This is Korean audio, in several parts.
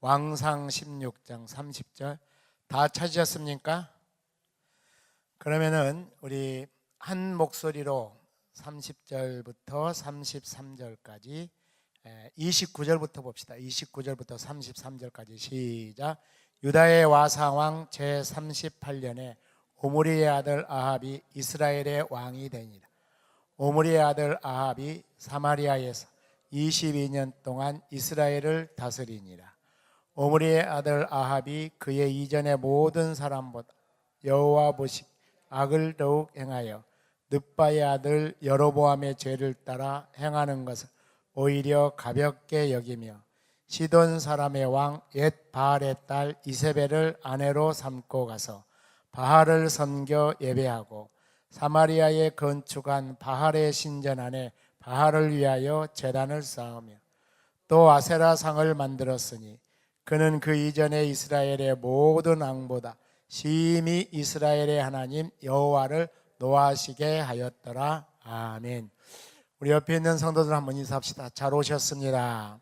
왕상 16장 30절 다 찾으셨습니까? 그러면은 우리 한 목소리로 30절부터 33절까지 29절부터 봅시다. 29절부터 33절까지 시작. 유다의 와사왕 제38년에 오므리의 아들 아합이 이스라엘의 왕이 되니라. 오므리의 아들 아합이 사마리아에서 22년 동안 이스라엘을 다스리니라. 오므리의 아들 아합이 그의 이전의 모든 사람보다 여호와 보시기에 악을 더욱 행하여 느바의 아들 여로보암의 죄를 따라 행하는 것을 오히려 가볍게 여기며 시돈 사람의 왕 옛 바알의 딸 이세벨을 아내로 삼고 가서 바알을 섬겨 예배하고 사마리아에 건축한 바알의 신전 안에 바알을 위하여 제단을 쌓으며 또 아세라 상을 만들었으니 그는 그 이전에 이스라엘의 모든 왕보다 심히 이스라엘의 하나님 여호와를 노하시게 하였더라. 아멘. 우리 옆에 있는 성도들 한번 인사합시다. 잘 오셨습니다.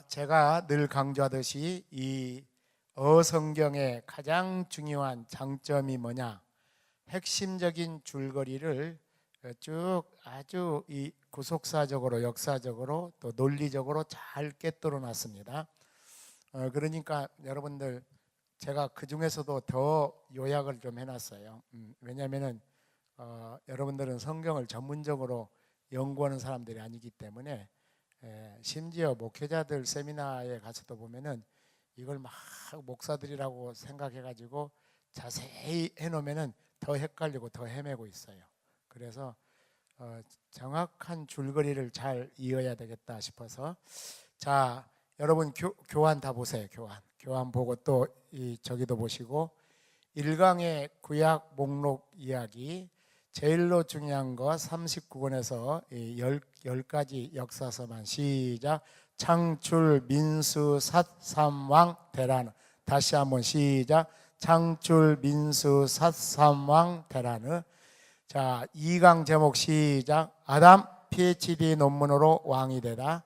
제가 늘 강조하듯이 이 어성경의 가장 중요한 장점이 뭐냐? 핵심적인 줄거리를 쭉 아주 이 구속사적으로 역사적으로 또 논리적으로 잘 꿰뚫어 놨습니다. 그러니까 여러분들 제가 그 중에서도 더 요약을 좀 해놨어요. 왜냐하면은 여러분들은 성경을 전문적으로 연구하는 사람들이 아니기 때문에 심지어 목회자들 세미나에 가서도 보면은 이걸 막 목사들이라고 생각해가지고 자세히 해놓으면은 더 헷갈리고 더 헤매고 있어요. 그래서 정확한 줄거리를 잘 이어야 되겠다 싶어서 자 여러분 교환 다 보세요. 교환 보고 또 저기도 보시고 1강의 구약 목록 이야기 제일로 중요한 거 39권에서 10가지 역사서만 시작. 창출 민수 삿삼왕 대라는 다시 한번 시작. 창출 민수 삿삼왕 대라는 자 2강 제목 시작. 아담 PhD 논문으로 왕이 되다.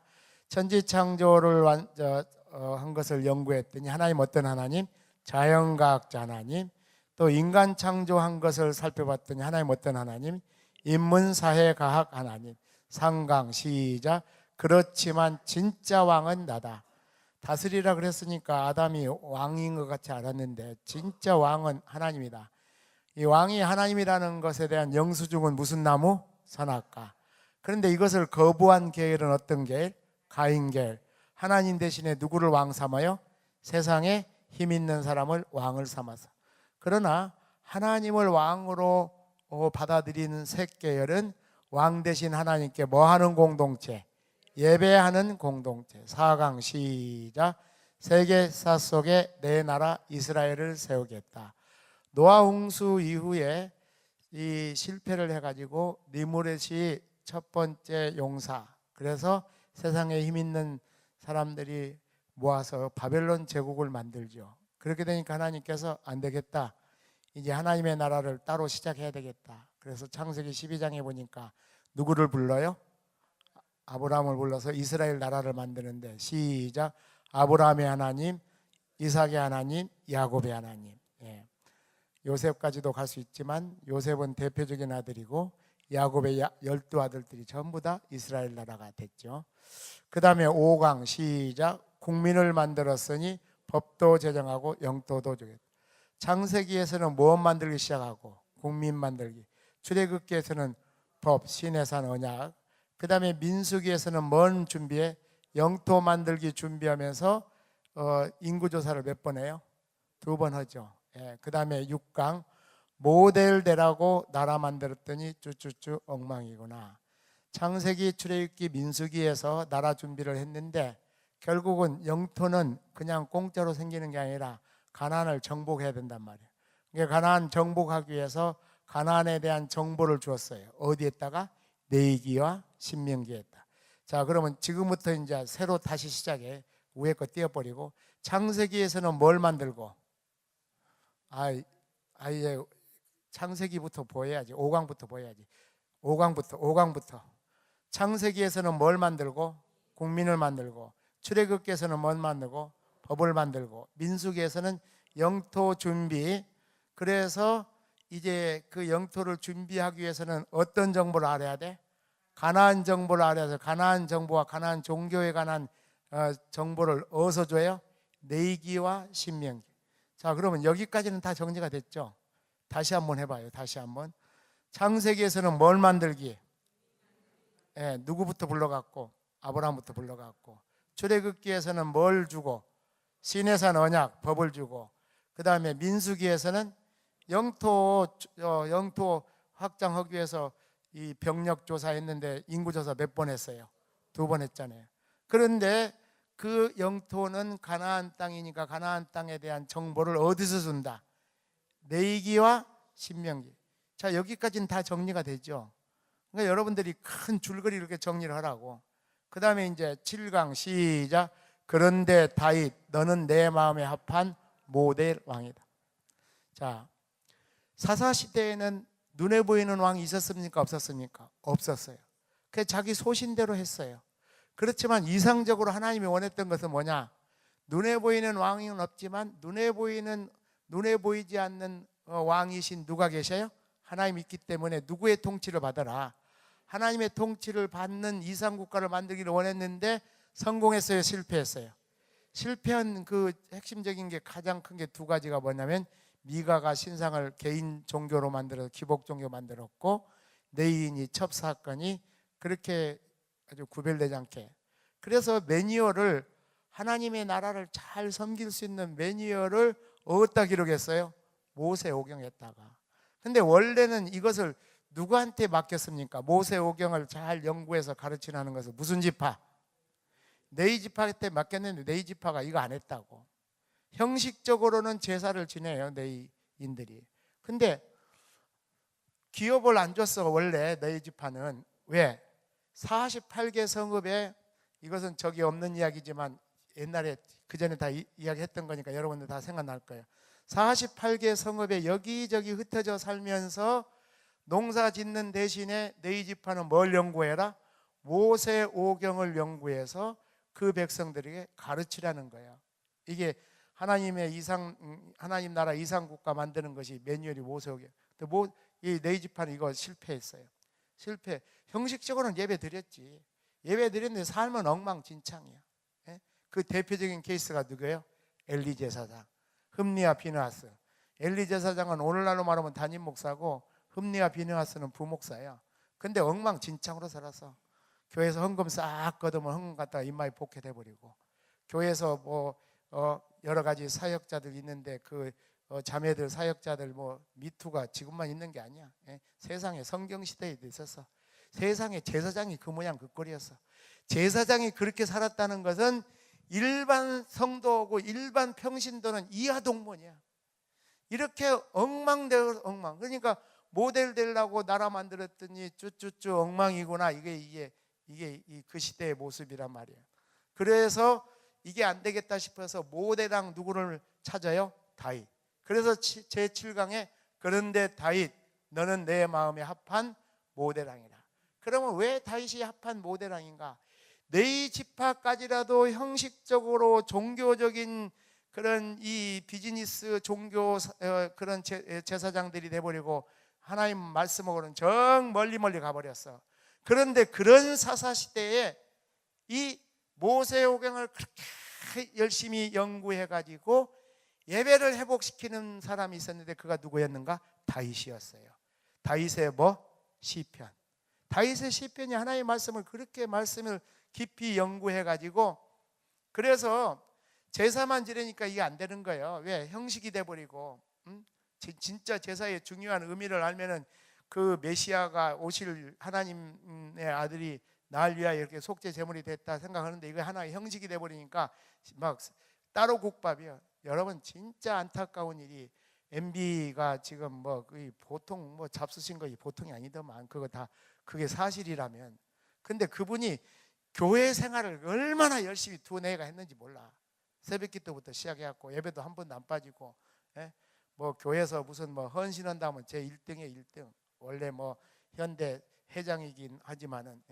천지창조를 한 것을 연구했더니 하나님 어떤 하나님? 자연과학자 하나님. 또 인간 창조한 것을 살펴봤더니 하나님 어떤 하나님? 인문사회과학 하나님. 3강 시작. 그렇지만 진짜 왕은 나다. 다스리라 그랬으니까 아담이 왕인 것 같이 알았는데 진짜 왕은 하나님이다. 이 왕이 하나님이라는 것에 대한 영수증은 무슨 나무? 선악과. 그런데 이것을 거부한 계열은 어떤 계열? 가인계열. 하나님 대신에 누구를 왕 삼아요? 세상에 힘 있는 사람을 왕을 삼아서. 그러나 하나님을 왕으로 받아들이는 셋 계열은 왕 대신 하나님께 뭐 하는 공동체? 예배하는 공동체. 4강 시작. 세계사 속에 내 나라 이스라엘을 세우겠다. 노아 홍수 이후에 이 실패를 해가지고 니무렛이 첫 번째 용사. 그래서 세상에 힘 있는 사람들이 모아서 바벨론 제국을 만들죠. 그렇게 되니까 하나님께서 안 되겠다. 이제 하나님의 나라를 따로 시작해야 되겠다. 그래서 창세기 12장에 보니까 누구를 불러요? 아브라함을 불러서 이스라엘 나라를 만드는데 시작. 아브라함의 하나님, 이삭의 하나님, 야곱의 하나님. 요셉까지도 갈 수 있지만 요셉은 대표적인 아들이고 야곱의 12아들들이 전부 다 이스라엘 나라가 됐죠. 그 다음에 5강 시작. 국민을 만들었으니 법도 제정하고 영토도 주겠다. 창세기에서는 무엇 만들기 시작하고? 국민 만들기. 출애굽기에서는 법, 시내산 언약. 그 다음에 민수기에서는 뭔 준비해? 영토 만들기 준비하면서 인구조사를 몇 번 해요? 2번 하죠. 그 다음에 6강 모델되라고 나라 만들었더니 쭈쭈쭈 엉망이구나. 창세기, 출애굽기, 민수기에서 나라 준비를 했는데 결국은 영토는 그냥 공짜로 생기는 게 아니라 가나안을 정복해야 된단 말이에요. 그러니까 가나안 정복하기 위해서 가나안에 대한 정보를 주었어요. 어디에다가? 레위기와 신명기에다. 자, 그러면 지금부터 이제 새로 다시 시작해. 위에 거 띄워버리고 창세기에서는 뭘 만들고? 아예 창세기부터 보여야지. 5강부터 보여야지. 5강부터. 창세기에서는 뭘 만들고? 국민을 만들고. 출애굽기에서는 뭘 만들고 법을 만들고, 민수기에서는 영토 준비. 그래서 이제 그 영토를 준비하기 위해서는 어떤 정보를 알아야 돼? 가나안 정보를 알아야 돼. 가나안 정보와 가나안 종교에 관한 정보를 어디서 줘요? 레위기와 신명기. 자, 그러면 여기까지는 다 정리가 됐죠? 다시 한번 해봐요. 다시 한번. 창세기에서는 뭘 만들기? 누구부터 불러갔고? 아브라함부터 불러갔고. 출애굽기에서는 뭘 주고? 시내산 언약, 법을 주고. 그 다음에 민수기에서는 영토 확장하기 위해서 이 병력 조사했는데 인구 조사 몇 번 했어요? 2번 했잖아요. 그런데 그 영토는 가나안 땅이니까 가나안 땅에 대한 정보를 어디서 준다? 레위기와 신명기. 자, 여기까지는 다 정리가 되죠. 그러니까 여러분들이 큰 줄거리 이렇게 정리를 하라고. 그 다음에 이제 7강 시작. 그런데 다윗 너는 내 마음에 합한 모델 왕이다. 자, 사사시대에는 눈에 보이는 왕이 있었습니까? 없었습니까? 없었어요. 그래서 자기 소신대로 했어요. 그렇지만 이상적으로 하나님이 원했던 것은 뭐냐? 눈에 보이는 왕은 없지만 눈에 보이지 않는 왕이신 누가 계셔요? 하나님이 있기 때문에 누구의 통치를 받아라? 하나님의 통치를 받는 이상국가를 만들기를 원했는데 성공했어요? 실패했어요? 실패한 그 핵심적인 게 가장 큰 게 2가지가 뭐냐면 미가가 신상을 개인 종교로 만들어서 기복 종교 만들었고, 내인이 첩사건이 그렇게 아주 구별되지 않게. 그래서 매뉴얼을, 하나님의 나라를 잘 섬길 수 있는 매뉴얼을 어디다 기록했어요? 모세오경에다가. 근데 원래는 이것을 누구한테 맡겼습니까? 모세오경을 잘 연구해서 가르치라는 것은 무슨 지파? 네이 지파한테 맡겼는데 네이 지파가 이거 안 했다고. 형식적으로는 제사를 지내요, 네이인들이. 근데 기업을 안 줬어, 원래 네이 지파는. 왜? 48개 성읍에, 이것은 저기 없는 이야기지만 옛날에 그전에 다 이야기했던 거니까 여러분들 다 생각날 거예요. 48개 성읍에 여기저기 흩어져 살면서 농사 짓는 대신에 네이 지파는 뭘 연구해라? 모세오경을 연구해서 그 백성들에게 가르치라는 거예요. 이게 하나님 나라 이상국가 만드는 것이 매뉴얼이 모세오경. 근데 이 네이 지파는 이거 실패했어요. 실패. 형식적으로는 예배 드렸지. 예배 드렸는데 삶은 엉망진창이야. 그 대표적인 케이스가 누구예요? 엘리 제사장, 흠니와 비느하스. 엘리 제사장은 오늘날로 말하면 담임 목사고, 흠니와 비느하스는 부목사예요. 근데 엉망진창으로 살아서 교회에서 헌금 싹 걷으면 헌금 갖다가 입마에 포켓해 버리고, 교회에서 여러 가지 사역자들 있는데 그 자매들 사역자들 미투가 지금만 있는 게 아니야. 세상에 성경 시대에도 있었어. 세상에 제사장이 그 모양 그 꼴이었어. 제사장이 그렇게 살았다는 것은 일반 성도고 일반 평신도는 이하동문이야. 이렇게 엉망되어 엉망. 그러니까 모델 되려고 나라 만들었더니 쭈쭈쭈 엉망이구나. 이게 그 시대의 모습이란 말이에요. 그래서 이게 안 되겠다 싶어서 모델랑 누구를 찾아요? 다윗. 그래서 제7강에 그런데 다윗 너는 내 마음에 합한 모델왕이라. 그러면 왜 다윗이 합한 모델왕인가? 네이 지파까지라도 형식적으로 종교적인 그런 이 비즈니스 종교 그런 제사장들이 돼버리고 하나님 말씀하고는 정 멀리 가버렸어. 그런데 그런 사사시대에 이 모세오경을 그렇게 열심히 연구해가지고 예배를 회복시키는 사람이 있었는데 그가 누구였는가? 다윗이었어요. 다윗의 시편. 다윗의 시편이 하나님의 말씀을 그렇게 말씀을 깊이 연구해가지고, 그래서 제사만 지내니까 이게 안 되는 거예요. 왜? 형식이 돼버리고. 진짜 제사의 중요한 의미를 알면은 그 메시아가 오실 하나님의 아들이 날 위하여 이렇게 속죄 제물이 됐다 생각하는데 이거 하나의 형식이 돼버리니까 막 따로 국밥이요. 여러분 진짜 안타까운 일이 MB가 지금 보통 잡수신 거 보통이 아니더만 그게 사실이라면. 근데 그분이 교회 생활을 얼마나 열심히 2-4해가 했는지 몰라. 새벽기도부터 시작해갖고 예배도 한 번도 안 빠지고, 교회에서 무슨 헌신한다면 제 1등에 1등. 원래 현대 회장이긴 하지만은,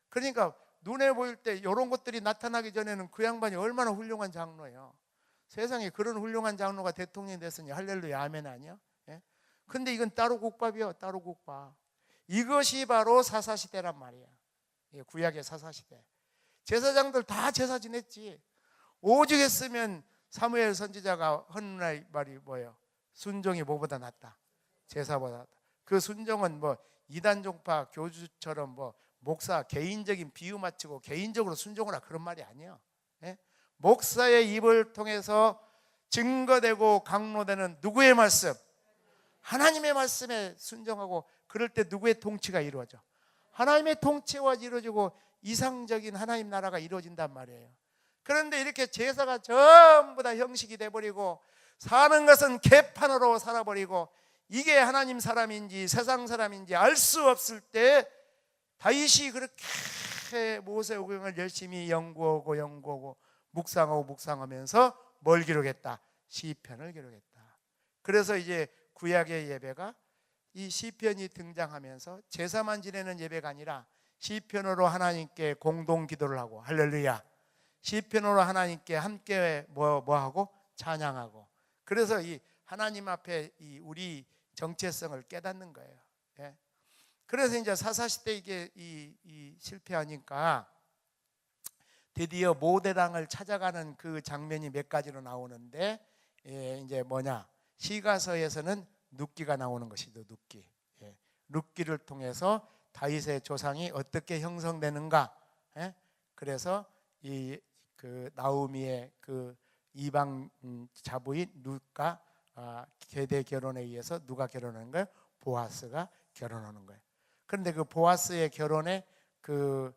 그러니까 눈에 보일 때 이런 것들이 나타나기 전에는 그 양반이 얼마나 훌륭한 장로예요. 세상에 그런 훌륭한 장로가 대통령이 됐으니 할렐루야 아멘 아니야? 예? 근데 이건 따로 국밥이요. 따로 국밥. 이것이 바로 사사시대란 말이야. 구약의 사사시대. 제사장들 다 제사 지냈지. 오직 했으면 사무엘 선지자가 하는 말이 뭐예요? 순종이 뭐보다 낫다. 제사보다 낫다. 그 순종은 뭐 이단종파 교주처럼 뭐 목사 개인적인 비유 맞추고 개인적으로 순종을 하라 그런 말이 아니에요. 예? 목사의 입을 통해서 증거되고 강로되는 누구의 말씀? 하나님의 말씀에 순종하고 그럴 때 누구의 통치가 이루어져? 하나님의 통치가 이루어지고 이상적인 하나님 나라가 이루어진단 말이에요. 그런데 이렇게 제사가 전부 다 형식이 돼버리고 사는 것은 개판으로 살아버리고 이게 하나님 사람인지 세상 사람인지 알 수 없을 때 다윗이 그렇게 모세오경을 열심히 연구하고 묵상하면서 뭘 기록했다? 시편을 기록했다. 그래서 이제 구약의 예배가 이 시편이 등장하면서 제사만 지내는 예배가 아니라 시편으로 하나님께 공동 기도를 하고 할렐루야. 시편으로 하나님께 함께 뭐하고 찬양하고. 그래서 이 하나님 앞에 이 우리 정체성을 깨닫는 거예요. 예. 그래서 이제 사사시대 이게 이 실패하니까 드디어 모대당을 찾아가는 그 장면이 몇 가지로 나오는데 이제 뭐냐? 시가서에서는 눕기가 나오는 것이죠. 눕기. 눕기를 통해서 다윗의 조상이 어떻게 형성되는가? 그래서 이 그 나오미의 그 이방 자부인 룻과 계대 결혼에 의해서 누가 결혼하는 거예요? 보아스가 결혼하는 거예요. 그런데 그 보아스의 결혼에 그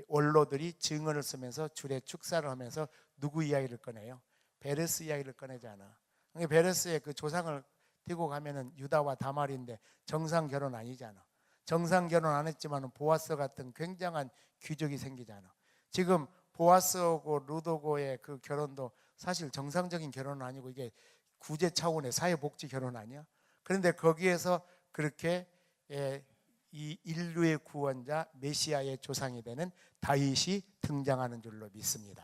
원로들이 증언을 쓰면서 줄에 축사를 하면서 누구 이야기를 꺼내요? 베레스 이야기를 꺼내잖아. 베레스의 그 조상을 띄고 가면은 유다와 다말인데 정상 결혼 아니잖아. 정상 결혼 안 했지만 보아스 같은 굉장한 귀족이 생기잖아. 지금 보아스하고 루도고의 그 결혼도 사실 정상적인 결혼은 아니고 이게 구제 차원의 사회복지 결혼 아니야? 그런데 거기에서 그렇게 이 인류의 구원자 메시아의 조상이 되는 다윗이 등장하는 줄로 믿습니다.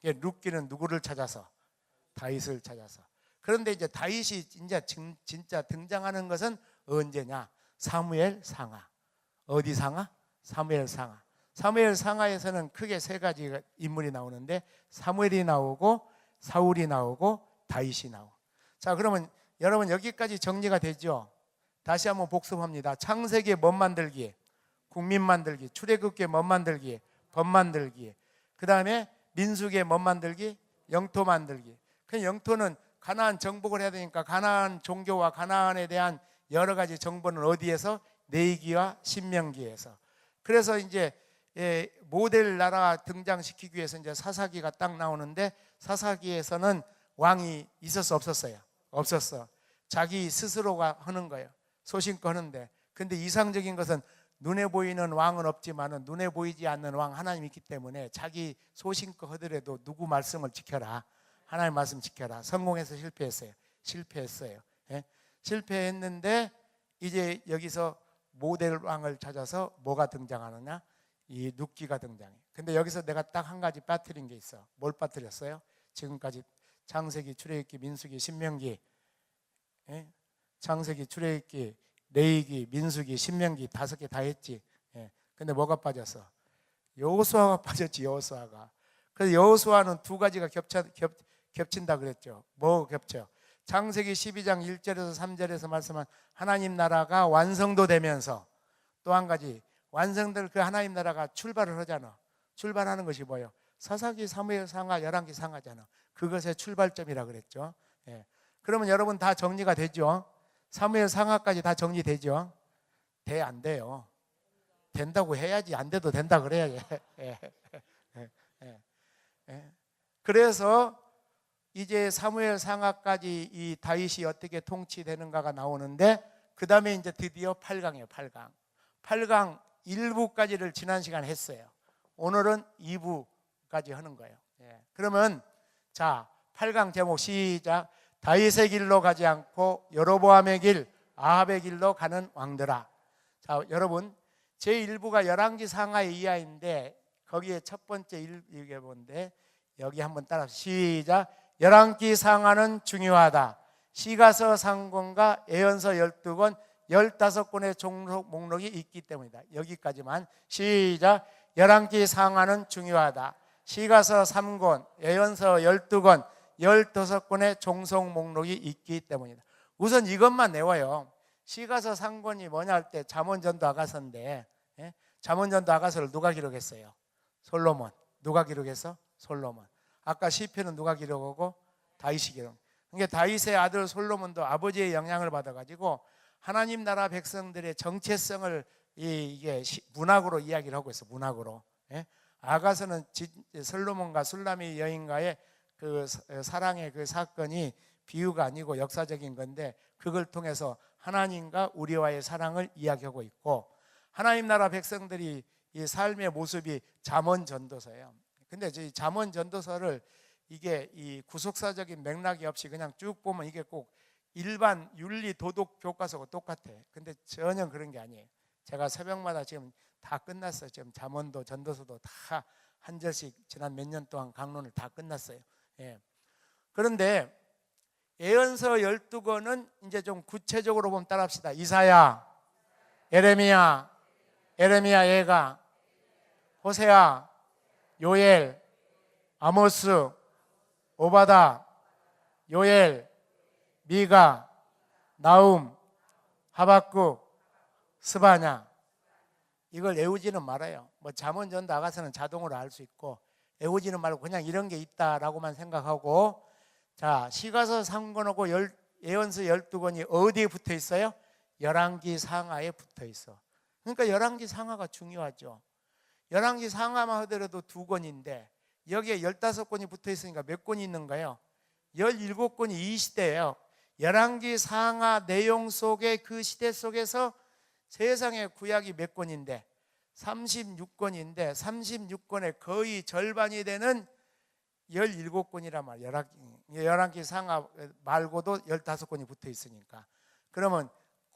룻기는 누구를 찾아서? 다윗을 찾아서. 그런데 이제 다윗이 진짜 등장하는 것은 언제냐? 사무엘 상하. 어디 상하? 사무엘 상하. 사무엘 상하에서는 크게 세 가지 인물이 나오는데 사무엘이 나오고 사울이 나오고 다윗이 나오고. 자, 그러면 여러분 여기까지 정리가 되죠? 다시 한번 복습합니다. 창세기의 멋 만들기, 국민 만들기, 출애굽기의 멋 만들기, 법 만들기. 그 다음에 민수기의 멋 만들기, 영토 만들기. 그 영토는 가나안 정복을 해야 되니까 가나안 종교와 가나안에 대한 여러 가지 정보는 어디에서? 레위기와 신명기에서. 그래서 이제 모델 나라 등장시키기 위해서 이제 사사기가 딱 나오는데 사사기에서는 왕이 있었어 없었어요? 없었어. 자기 스스로가 하는 거예요. 소신껏 하는데. 근데 이상적인 것은 눈에 보이는 왕은 없지만은 눈에 보이지 않는 왕 하나님이 있기 때문에 자기 소신껏 하더라도 누구 말씀을 지켜라. 하나님 말씀 지켜라. 성공해서 실패했어요. 예? 실패했는데 이제 여기서 모델 왕을 찾아서 뭐가 등장하느냐? 이 룻기가 등장해. 근데 여기서 내가 딱 한 가지 빠뜨린 게 있어. 뭘 빠뜨렸어요? 지금까지 창세기, 출애굽기, 민수기, 신명기, 창세기, 출애굽기, 레위기, 민수기, 신명기 5개 다 했지. 근데 뭐가 빠졌어? 여호수아가 빠졌지. 여호수아가. 그래서 여호수아는 두 가지가 겹친다 그랬죠. 뭐 겹쳐? 창세기 12장 1절에서 3절에서 말씀한 하나님 나라가 완성도 되면서 또 한 가지 완성될 그 하나님 나라가 출발을 하잖아. 출발하는 것이 뭐예요? 사사기, 사무엘 상하, 열왕기 상하잖아. 그것의 출발점이라 그랬죠. 그러면 여러분 다 정리가 되죠? 사무엘 상하까지 다 정리되죠? 돼, 안 돼요? 된다고 해야지. 안 돼도 된다 그래야지. 그래서 이제 사무엘 상하까지 이 다윗이 어떻게 통치되는가가 나오는데 그 다음에 이제 드디어 8강이에요. 8강 1부까지를 지난 시간에 했어요. 오늘은 2부까지 하는 거예요. 그러면 자 8강 제목 시작. 다윗의 길로 가지 않고 여로보암의 길, 아합의 길로 가는 왕들아. 자, 여러분 제1부가 열왕기 상하의 이하인데 거기에 첫 번째 이게 뭔데 여기 한번 따라 시작. 열왕기 상하는 중요하다. 시가서 상권과 예언서 12권 15권의 종록 목록이 있기 때문이다. 여기까지만 시작. 열왕기 상하는 중요하다. 시가서 3권, 예언서 12권, 15권의 종속 목록이 있기 때문이다. 우선 이것만 내워요. 시가서 3권이 뭐냐 할 때 잠언전도 아가서인데, 잠언전도 아가서를 누가 기록했어요? 솔로몬. 누가 기록했어? 솔로몬. 아까 시편은 누가 기록하고? 다윗이 기록. 그러니까 다윗의 아들 솔로몬도 아버지의 영향을 받아가지고 하나님 나라 백성들의 정체성을 이게 문학으로 이야기를 하고 있어. 문학으로. 아가서는 솔로몬과 술람의 여인과의 그 사랑의 그 사건이 비유가 아니고 역사적인 건데 그걸 통해서 하나님과 우리와의 사랑을 이야기하고 있고, 하나님 나라 백성들이 이 삶의 모습이 잠언 전도서예요. 근데 이 잠언 전도서를 이게 이 구속사적인 맥락이 없이 그냥 쭉 보면 이게 꼭 일반 윤리 도덕 교과서하고 똑같아. 근데 전혀 그런 게 아니에요. 제가 새벽마다 지금 다 끝났어요. 지금 잠언도 전도서도 다 한 절씩 지난 몇 년 동안 강론을 다 끝났어요. 그런데 예언서 12권은 이제 좀 구체적으로 보면 따라합시다. 이사야, 예레미야, 예가, 호세아, 요엘, 아모스, 오바다, 요엘, 미가, 나움, 하박국, 스바냐. 이걸 외우지는 말아요. 뭐 잠언전도 아가서는 자동으로 알 수 있고 외우지는 말고 그냥 이런 게 있다라고만 생각하고, 자, 시가서 3권하고 예언서 12권이 어디에 붙어 있어요? 열왕기 상하에 붙어 있어. 그러니까 열왕기 상하가 중요하죠. 열왕기 상하만 하더라도 2권인데 여기에 15권이 붙어 있으니까 몇 권이 있는가요? 17권이 이 시대예요. 열왕기 상하 내용 속에 그 시대 속에서 세상의 구약이 몇 권인데 36권인데 36권의 거의 절반이 되는 17권이란 말이에요. 열왕기 상하 말고도 15권이 붙어 있으니까. 그러면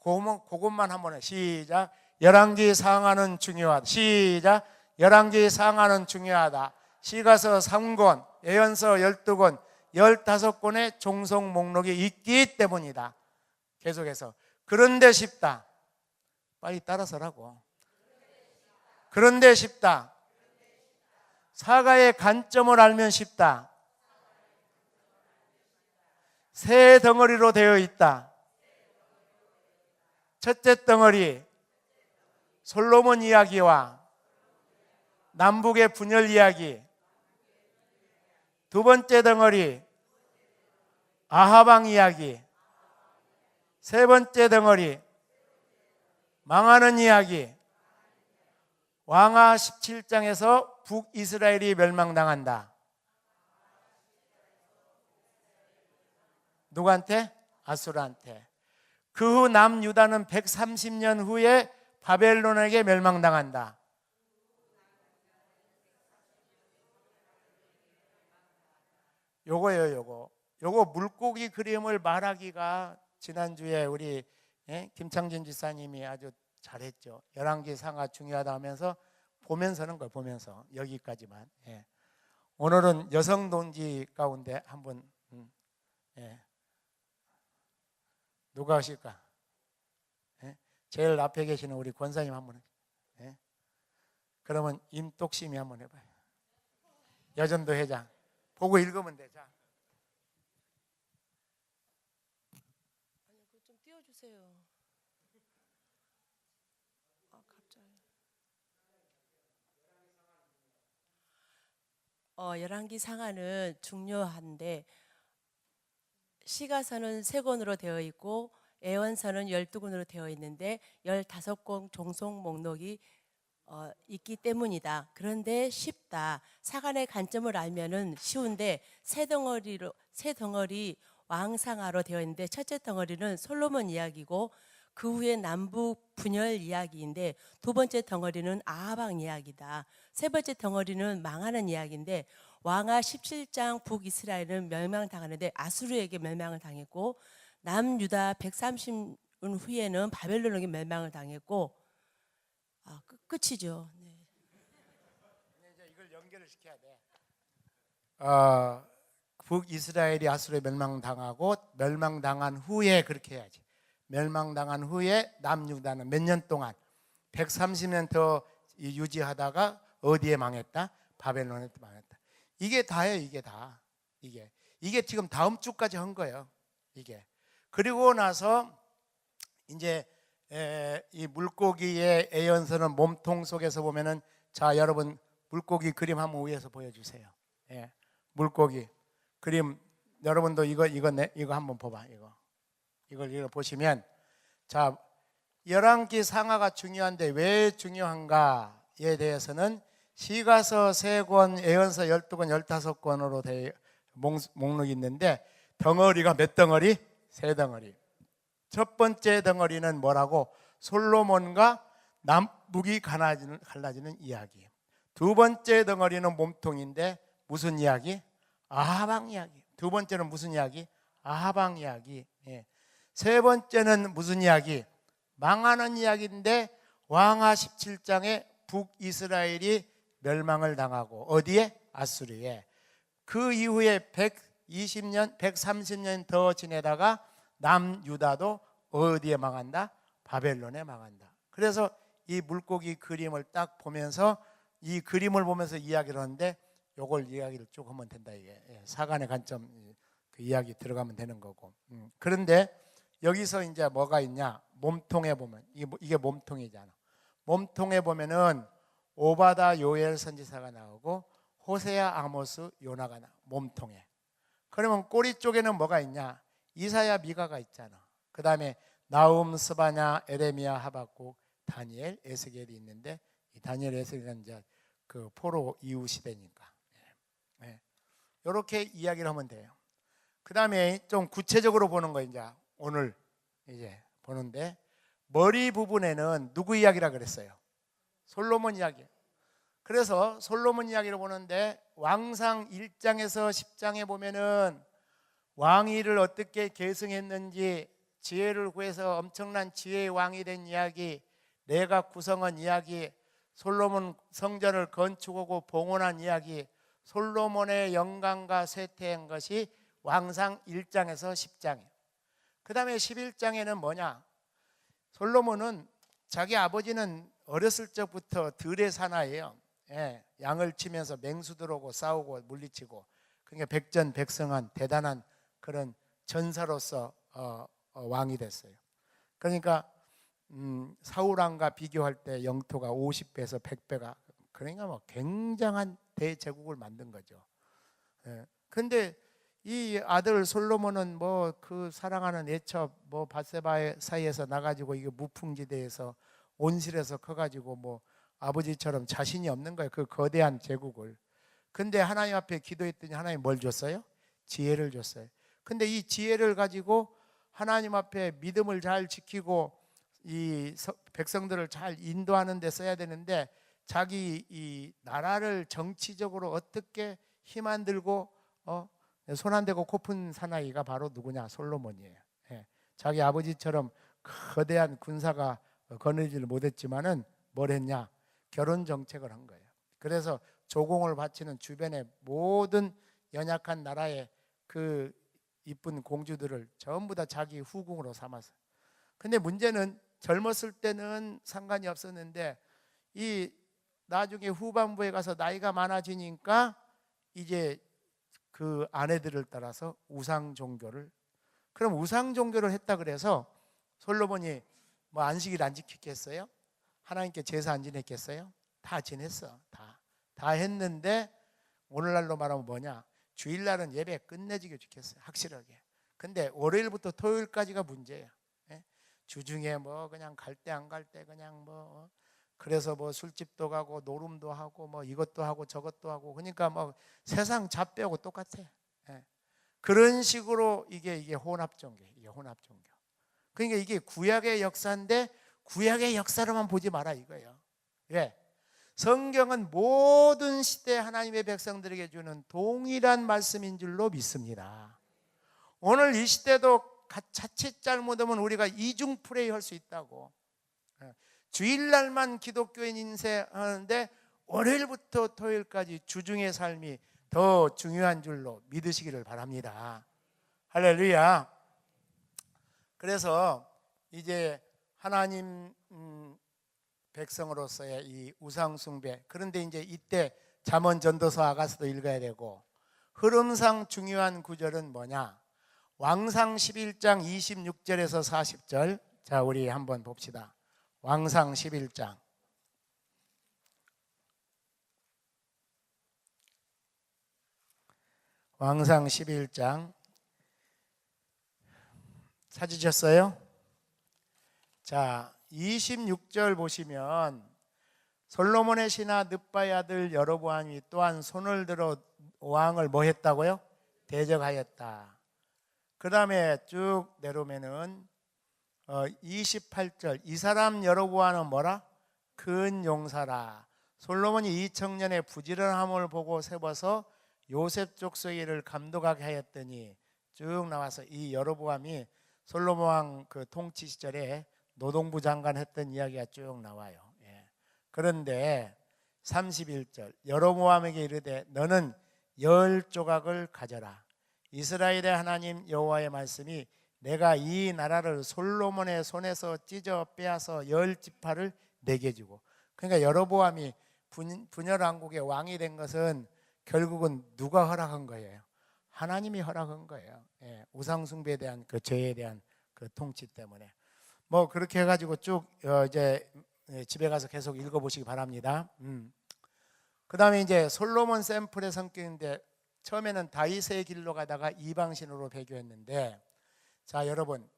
그것만 한번 해. 시작. 열왕기 상하는 중요하다. 시작. 열왕기 상하는 중요하다. 시가서 3권, 예언서 12권, 15권의 종속 목록이 있기 때문이다. 계속해서. 그런데 쉽다. 빨리 따라서라고. 그런데 쉽다. 사과의 관점을 알면 쉽다. 세 덩어리로 되어 있다. 첫째 덩어리 솔로몬 이야기와 남북의 분열 이야기. 두 번째 덩어리 아하방 이야기. 세 번째 덩어리 망하는 이야기. 왕하 17장에서 북이스라엘이 멸망당한다. 누구한테? 아수르한테. 그 후 남유다는 130년 후에 바벨론에게 멸망당한다. 요거예요. 요거 물고기 그림을 말하기가 지난주에 우리 김창진 지사님이 아주 잘했죠. 열왕기 상하 중요하다 하면서 보면서는 걸 보면서 여기까지만. 오늘은 여성 동지 가운데 한분 누가 하실까? 제일 앞에 계시는 우리 권사님 한번. 그러면 임똑심이 한번 해봐요. 여전도 회장 보고 읽으면 돼. 자. 아니 그거 좀 띄워주세요. 갑자기. 열왕기 상하는 중요한데 시가서는 3권으로 되어 있고 예언서는 12권으로 되어 있는데 15권 종속 목록이 있기 때문이다. 그런데 쉽다. 사관의 관점을 알면은 쉬운데 세 덩어리 왕상하로 되어 있는데 첫째 덩어리는 솔로몬 이야기고 그 후에 남북 분열 이야기인데 두 번째 덩어리는 아하방 이야기다. 세 번째 덩어리는 망하는 이야기인데 왕하 17장 북이스라엘은 멸망당하는데 아수르에게 멸망을 당했고 남유다 130년 후에는 바벨론에게 멸망을 당했고 끝이죠. 네. 이제 이걸 연결을 시켜야 돼. 북이스라엘이 아수르에 멸망당하고 멸망당한 후에 그렇게 해야지. 멸망당한 후에 남유다는 몇 년 동안 130년 더 유지하다가 어디에 망했다? 바벨론에 망했다. 이게 다예요. 이게 다. 이게 지금 다음 주까지 한 거예요. 이게. 그리고 나서 이제 이 물고기의 애연서는 몸통 속에서 보면은, 자 여러분 물고기 그림 한번 위에서 보여주세요. 예, 물고기 그림 여러분도 이거 한번 봐봐. 이걸 보시면, 자 열왕기 상하가 중요한데 왜 중요한가에 대해서는 시가서 3권, 애언서 12권, 15권으로 목록이 있는데, 덩어리가 몇 덩어리? 3덩어리. 첫 번째 덩어리는 뭐라고? 솔로몬과 남북이 갈라지는 이야기. 두 번째 덩어리는 몸통인데 무슨 이야기? 아하방 이야기. 두 번째는 무슨 이야기? 아하방 이야기. 예. 세 번째는 무슨 이야기? 망하는 이야기인데 왕하 17장에 북이스라엘이 멸망을 당하고 어디에? 아수르에. 그 이후에 120년, 130년 더 지내다가 남유다도 어디에 망한다? 바벨론에 망한다. 그래서 이 물고기 그림을 딱 보면서, 이 그림을 보면서 이야기를 하는데, 요걸 이야기를 쭉 하면 된다. 이게 사간의 관점 그 이야기 들어가면 되는 거고. 그런데 여기서 이제 뭐가 있냐? 몸통에 보면 이게 몸통이잖아. 몸통에 보면은 오바다 요엘 선지자가 나오고 호세아 아모스 요나가 나와. 몸통에. 그러면 꼬리 쪽에는 뭐가 있냐? 이사야 미가가 있잖아. 그 다음에 나움, 스바냐, 에레미야, 하박국, 다니엘, 에스겔이 있는데, 이 다니엘, 에스겔은 이제 그 포로 이후 시대니까. 이렇게 이야기를 하면 돼요. 그 다음에 좀 구체적으로 보는 거 이제 오늘 이제 보는데, 머리 부분에는 누구 이야기라 그랬어요? 솔로몬 이야기. 그래서 솔로몬 이야기를 보는데, 왕상 1장에서 10장에 보면은 왕위를 어떻게 계승했는지, 지혜를 구해서 엄청난 지혜의 왕이 된 이야기, 내가 구성한 이야기, 솔로몬 성전을 건축하고 봉헌한 이야기, 솔로몬의 영광과 쇠퇴한 것이 왕상 1장에서 10장이에요. 그 다음에 11장에는 뭐냐? 솔로몬은 자기 아버지는 어렸을 적부터 들의 사나이예요. 양을 치면서 맹수 들어오고 싸우고 물리치고, 그러니까 백전백승한 대단한 그런 전사로서 왕이 됐어요. 그러니까 사울왕과 비교할 때 영토가 50배에서 100배가, 그러니까 뭐 굉장한 대제국을 만든 거죠. 그런데 이 아들 솔로몬은 뭐 그 사랑하는 애첩 뭐 밧세바 사이에서 나가지고 이게 무풍지대에서 온실에서 커가지고 뭐 아버지처럼 자신이 없는 거예요. 그 거대한 제국을. 근데 하나님 앞에 기도했더니 하나님 뭘 줬어요? 지혜를 줬어요. 근데 이 지혜를 가지고 하나님 앞에 믿음을 잘 지키고 이 백성들을 잘 인도하는 데 써야 되는데, 자기 이 나라를 정치적으로 어떻게 힘 안 들고 손 안 대고 코푼 사나이가 바로 누구냐? 솔로몬이에요. 자기 아버지처럼 거대한 군사가 거느리지를 못했지만은 뭘 했냐? 결혼 정책을 한 거예요. 그래서 조공을 바치는 주변의 모든 연약한 나라의 그 이쁜 공주들을 전부 다 자기 후궁으로 삼았어요. 근데 문제는 젊었을 때는 상관이 없었는데, 이 나중에 후반부에 가서 나이가 많아지니까 이제 그 아내들을 따라서 우상 종교를, 그럼 우상 종교를 했다 그래서 솔로몬이 뭐 안식일 안 지켰겠어요? 하나님께 제사 안 지냈겠어요? 다 지냈어. 다 했는데, 오늘날로 말하면 뭐냐? 주일날은 예배 끝내주게 지켰어요. 확실하게. 근데 월요일부터 토요일까지가 문제예요. 주중에 뭐 그냥 갈 때 안 갈 때 그냥 뭐, 그래서 뭐 술집도 가고 노름도 하고 뭐 이것도 하고 저것도 하고, 그러니까 뭐 세상 잡배하고 똑같아. 그런 식으로 이게 혼합 종교예요. 이게 혼합 종교. 그러니까 이게 구약의 역사인데 구약의 역사로만 보지 마라 이거예요. 왜? 성경은 모든 시대 하나님의 백성들에게 주는 동일한 말씀인 줄로 믿습니다. 오늘 이 시대도 자칫 잘못하면 우리가 이중 플레이 할 수 있다고. 주일날만 기독교인 인쇄하는데 월요일부터 토요일까지 주중의 삶이 더 중요한 줄로 믿으시기를 바랍니다. 할렐루야. 그래서 이제 하나님 백성으로서의 이 우상숭배, 그런데 이제 이때 잠언, 전도서, 아가서도 읽어야 되고, 흐름상 중요한 구절은 뭐냐? 왕상 11장 26절에서 40절. 자, 우리 한번 봅시다. 왕상 11장. 왕상 11장 찾으셨어요? 자, 26절 보시면 솔로몬의 신하 느바의 아들 여로보암이 또한 손을 들어 왕을 뭐 했다고요? 대적하였다. 그 다음에 쭉 내려오면은 28절, 이 사람 여로보암은 뭐라? 큰 용사라. 솔로몬이 이 청년의 부지런함을 보고 세워서 요셉 족속이를 감독하게 하였더니, 쭉 나와서 이 여로보암이 솔로몬 왕 그 통치 시절에 노동부 장관 했던 이야기가 쭉 나와요. 그런데 31절, 여로보암에게 이르되 너는 10조각을 가져라. 이스라엘의 하나님 여호와의 말씀이 내가 이 나라를 솔로몬의 손에서 찢어 빼앗아 10지파를 내게 주고. 그러니까 여로보암이 분열 왕국의 왕이 된 것은 결국은 누가 허락한 거예요? 하나님이 허락한 거예요. 우상 숭배에 대한 그 죄에 대한 그 통치 때문에. 뭐 그렇게 해가지고 쭉 이제 집에 가서 계속 읽어보시기 바랍니다. 그 다음에 이제 솔로몬 샘플의 성격인데, 처음에는 다윗의 길로 가다가 이방신으로 배교했는데, 자 여러분,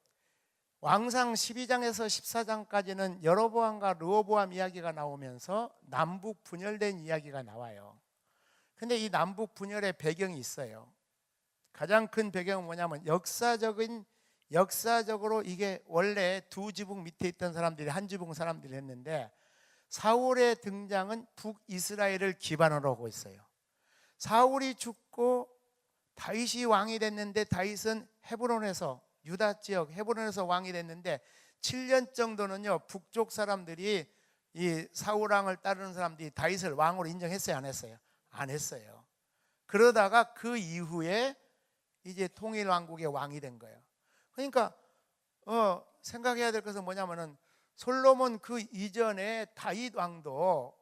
왕상 12장에서 14장까지는 여로보암과 르호보암 이야기가 나오면서 남북 분열된 이야기가 나와요. 근데 이 남북 분열의 배경이 있어요. 가장 큰 배경은 뭐냐면 역사적으로 이게 원래 두 지붕 밑에 있던 사람들이 한 지붕 사람들이 했는데, 사울의 등장은 북이스라엘을 기반으로 하고 있어요. 사울이 죽고 다윗이 왕이 됐는데, 다윗은 헤브론에서, 유다 지역 헤브론에서 왕이 됐는데 7년 정도는요 북쪽 사람들이, 이 사울 왕을 따르는 사람들이 다윗을 왕으로 인정했어요, 안 했어요? 안 했어요. 그러다가 그 이후에 이제 통일 왕국의 왕이 된 거예요. 그러니까 생각해야 될 것은 뭐냐면은, 솔로몬 그 이전에 다윗 왕도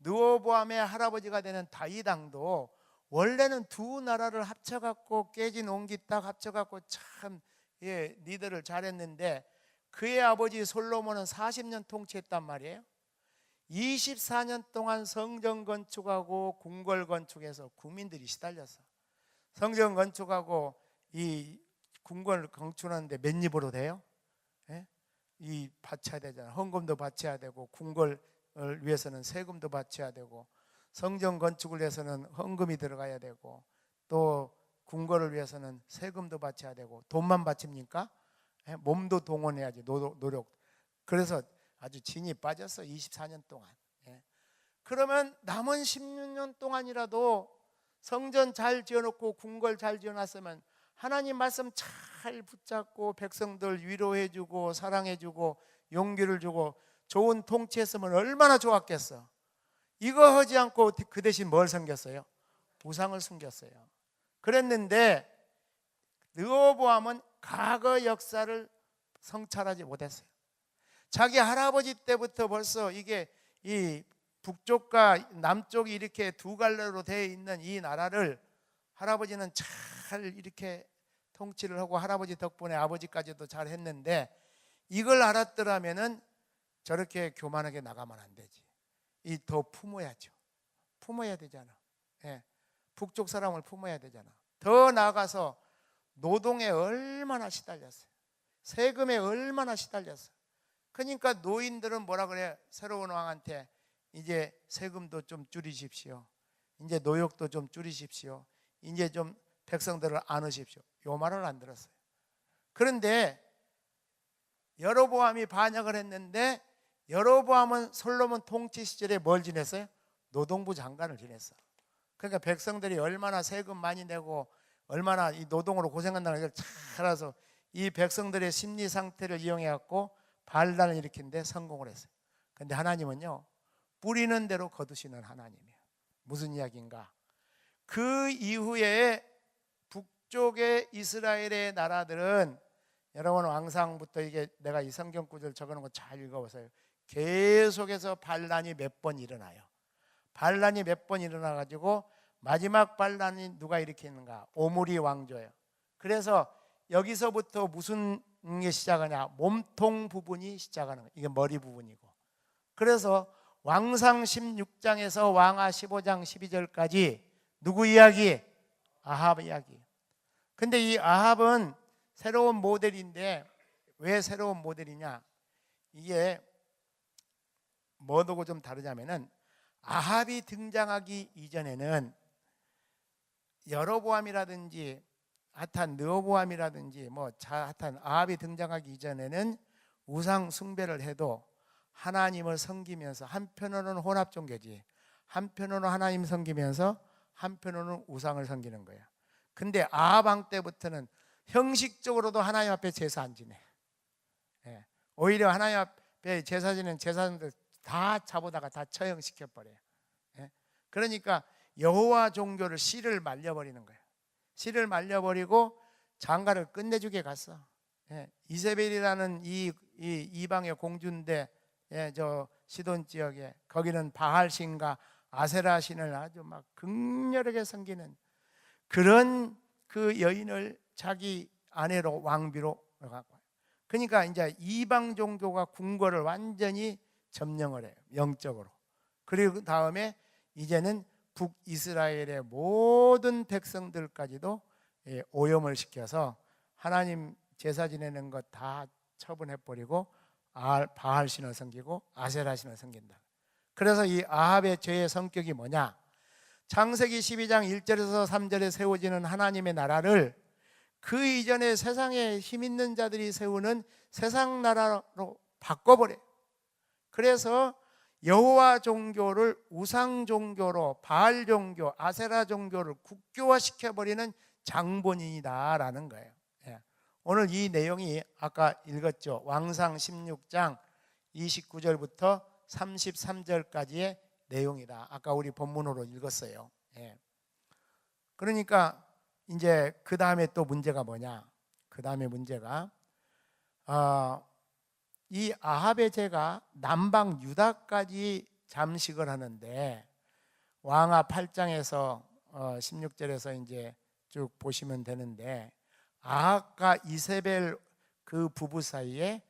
르호보암의 할아버지가 되는 다윗 왕도 원래는 두 나라를 합쳐갖고, 깨진 옹기 딱 합쳐갖고 참 리더를 잘했는데, 그의 아버지 솔로몬은 40년 통치했단 말이에요. 24년 동안 성전 건축하고 궁궐 건축해서 국민들이 시달렸어. 성전 건축하고 이 궁궐 건축하는데 몇 입으로 돼요? 이 바쳐야 되잖아. 헌금도 바쳐야 되고, 궁궐을 위해서는 세금도 바쳐야 되고, 성전 건축을 위해서는 헌금이 들어가야 되고, 또 궁궐을 위해서는 세금도 바쳐야 되고. 돈만 바칩니까? 몸도 동원해야지, 노력. 그래서 아주 진이 빠졌어, 24년 동안. 그러면 남은 16년 동안이라도 성전 잘 지어놓고 궁궐 잘 지어놨으면, 하나님 말씀 잘 붙잡고 백성들 위로해주고 사랑해주고 용기를 주고 좋은 통치했으면 얼마나 좋았겠어. 이거 하지 않고 그 대신 뭘 섬겼어요? 우상을 숨겼어요. 그랬는데 르호보암은 과거 역사를 성찰하지 못했어요. 자기 할아버지 때부터 벌써 이게 이 북쪽과 남쪽이 이렇게 두 갈래로 되어 있는 이 나라를 할아버지는 잘 이렇게 통치를 하고, 할아버지 덕분에 아버지까지도 잘 했는데, 이걸 알았더라면은 저렇게 교만하게 나가면 안 되지. 이 더 품어야죠. 품어야 되잖아. 북쪽 사람을 품어야 되잖아. 더 나아가서 노동에 얼마나 시달렸어요. 세금에 얼마나 시달렸어요. 그러니까 노인들은 뭐라 그래? 새로운 왕한테 이제 세금도 좀 줄이십시오. 이제 노역도 좀 줄이십시오. 이제 좀 백성들을 안으십시오. 요 말을 안 들었어요. 그런데 여로보암이 반역을 했는데, 여로보암은 솔로몬 통치 시절에 뭘 지냈어요? 노동부 장관을 지냈어. 그러니까 백성들이 얼마나 세금 많이 내고 얼마나 이 노동으로 고생한다는 걸 잘 알아서 이 백성들의 심리 상태를 이용해 갖고 반란을 일으키는데 성공을 했어요. 근데 하나님은요, 뿌리는 대로 거두시는 하나님이에요. 무슨 이야기인가? 그 이후에 북쪽의 이스라엘의 나라들은, 여러분 왕상부터, 이게 내가 이 성경 구절 적어놓은 거 잘 읽어보세요. 계속해서 반란이 몇 번 일어나요. 반란이 몇 번 일어나가지고 마지막 반란이 누가 일으키는가? 오므리 왕조예요. 그래서 여기서부터 무슨 게 시작하냐? 몸통 부분이 시작하는 거예요. 이게 머리 부분이고. 그래서 왕상 16장에서 왕하 15장 12절까지 누구 이야기? 아합 이야기. 근데 이 아합은 새로운 모델인데, 왜 새로운 모델이냐? 이게 뭐하고 좀 다르냐면은, 아합이 등장하기 이전에는 여로보암이라든지 하여튼 르호보암이라든지 하여튼 아합이 등장하기 이전에는 우상 숭배를 해도 하나님을 섬기면서, 한편으로는 혼합 종교지, 한편으로는 하나님 섬기면서 한편으로는 우상을 섬기는 거예요. 근데 아합 왕 때부터는 형식적으로도 하나님 앞에 제사 안 지내. 오히려 하나님 앞에 제사 지는 제사장들 다 잡아다가 다 처형시켜 버려요. 그러니까 여호와 종교를 씨를 말려버리는 거예요. 씨를 말려버리고 장가를 끝내주게 갔어. 이세벨이라는 이 이방의 공주인데, 저 시돈 지역에, 거기는 바알 신과 아세라 신을 아주 막 극렬하게 섬기는 그런 그 여인을 자기 아내로, 왕비로 갖고 와요. 그러니까 이제 이방 종교가 궁궐을 완전히 점령을 해요, 영적으로. 그리고 다음에 이제는 북이스라엘의 모든 백성들까지도 오염을 시켜서 하나님 제사 지내는 것 다 처분해버리고 바알 신을 섬기고 아세라 신을 섬긴다. 그래서 이 아합의 죄의 성격이 뭐냐? 창세기 12장 1절에서 3절에 세워지는 하나님의 나라를 그 이전에 세상에 힘 있는 자들이 세우는 세상 나라로 바꿔버려요. 그래서 여호와 종교를 우상 종교로, 바알 종교, 아세라 종교를 국교화시켜버리는 장본인이다라는 거예요. 오늘 이 내용이 아까 읽었죠. 왕상 16장 29절부터 33절까지의 내용이다. 아까 우리 본문으로 읽었어요. 그러니까 이제 그 다음에 또 문제가 뭐냐? 그 다음에 문제가 이 아합의 죄가 남방 유다까지 잠식을 하는데, 왕하 8장에서 16절에서 이제 쭉 보시면 되는데, 아합과 이세벨 그 부부 사이에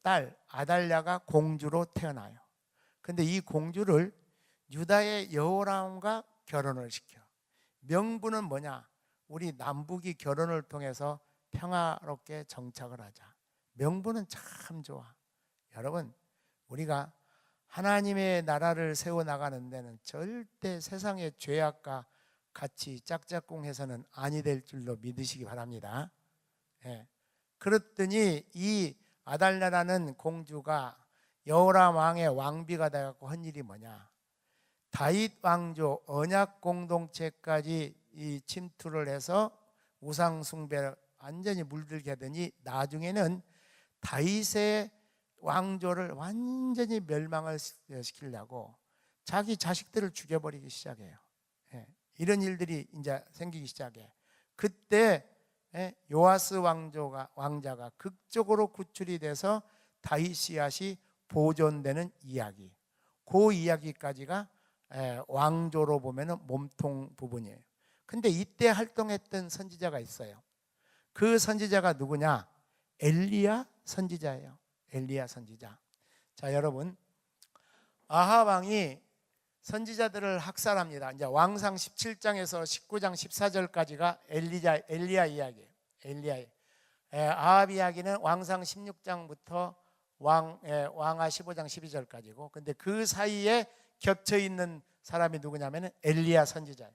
딸 아달랴가 공주로 태어나요. 근데 이 공주를 유다의 여호람과 결혼을 시켜. 명분은 뭐냐? 우리 남북이 결혼을 통해서 평화롭게 정착을 하자. 명분은 참 좋아. 여러분, 우리가 하나님의 나라를 세워나가는 데는 절대 세상의 죄악과 같이 짝짝꿍해서는 아니 될 줄로 믿으시기 바랍니다. 그랬더니 이 아달랴라는 공주가 여호람 왕의 왕비가 돼갖고 한 일이 뭐냐? 다윗 왕조 언약 공동체까지 이 침투를 해서 우상 숭배를 완전히 물들게 하더니, 나중에는 다윗의 왕조를 완전히 멸망을 시키려고 자기 자식들을 죽여버리기 시작해요. 이런 일들이 이제 생기기 시작해. 그때 요아스 왕자가 극적으로 구출이 돼서 다윗 씨앗이 보존되는 이야기. 그 이야기까지가 왕조로 보면은 몸통 부분이에요. 근데 이때 활동했던 선지자가 있어요. 그 선지자가 누구냐? 엘리야 선지자예요. 엘리야 선지자. 자, 여러분, 아합 왕이 선지자들을 학살합니다. 이제 왕상 17장에서 19장 14절까지가 엘리야 이야기예요. 아합 이야기는 왕상 16장부터 왕하 15장 12절까지고, 근데 그 사이에 겹쳐 있는 사람이 누구냐면 엘리야 선지자예요.